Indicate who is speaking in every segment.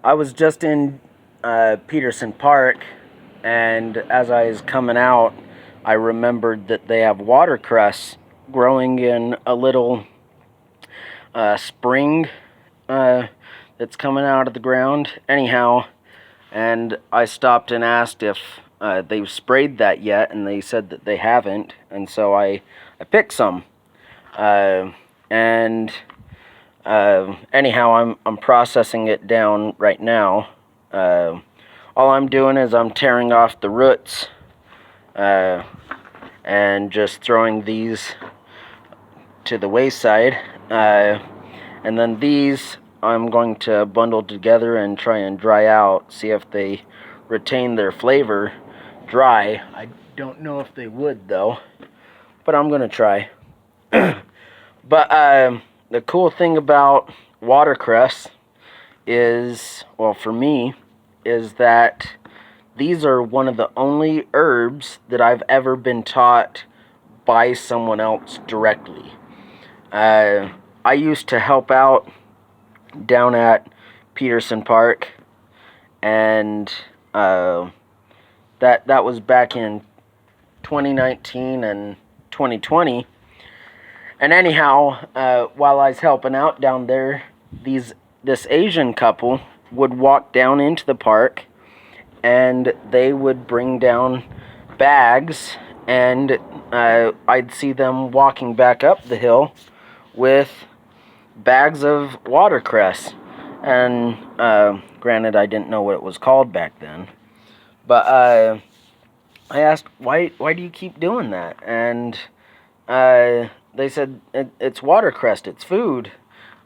Speaker 1: I was just in Peterson Park, and as I was coming out, I remembered that they have watercress growing in a little spring that's coming out of the ground. Anyhow, and I stopped and asked if they've sprayed that yet, and they said that they haven't. And so I picked some. And anyhow, I'm processing it down right now. All I'm doing is I'm tearing off the roots and just throwing these to the wayside. And then these I'm going to bundle together and try and dry out, see if they retain their flavor dry. I don't know if they would though, but I'm going to try. But the cool thing about watercress is, well, for me, is that these are one of the only herbs that I've ever been taught by someone else directly. I used to help out down at Peterson Park, and that was back in 2019 and 2020. And anyhow, while I was helping out down there, this Asian couple would walk down into the park, and they would bring down bags, and I'd see them walking back up the hill with bags of watercress. And granted, I didn't know what it was called back then, but I asked, why do you keep doing that? And they said, it's watercress, it's food.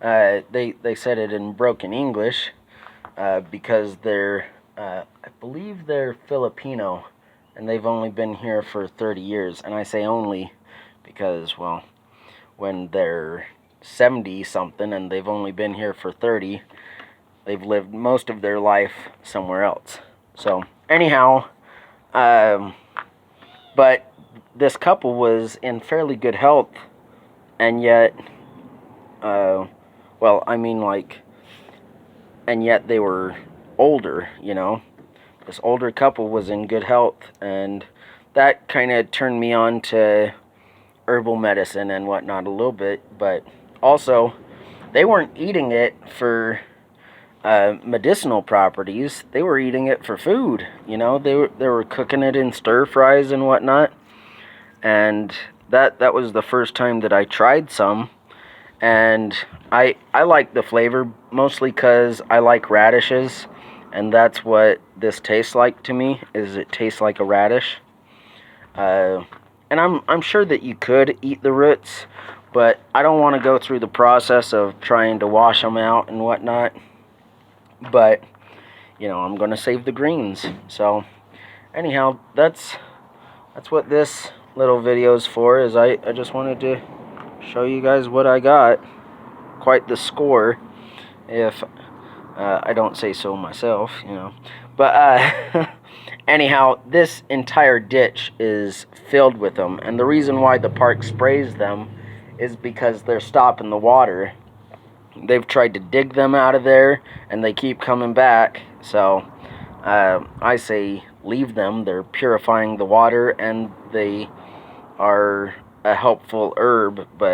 Speaker 1: They said it in broken English because they're, I believe they're Filipino, and they've only been here for 30 years. And I say only because, well, when they're 70-something and they've only been here for 30, they've lived most of their life somewhere else. So, anyhow, but this couple was in fairly good health, and yet, well, I mean, like, and yet they were older, you know. This older couple was in good health, and that kind of turned me on to herbal medicine and whatnot a little bit. But also, they weren't eating it for medicinal properties. They were eating it for food, you know. They were cooking it in stir fries and whatnot. And that was the first time that I tried some, and I like the flavor mostly because I like radishes, and that's what this tastes like to me. Is it tastes like a radish, and I'm sure that you could eat the roots, but I don't want to go through the process of trying to wash them out and whatnot. But you know, I'm gonna save the greens. So anyhow, that's what this little videos for. Is I just wanted to show you guys what I got. Quite the score, if I don't say so myself, you know. But anyhow, this entire ditch is filled with them, and the reason why the park sprays them is because they're stopping the water. They've tried to dig them out of there, and they keep coming back. So I say leave them. They're purifying the water, and they are a helpful herb, but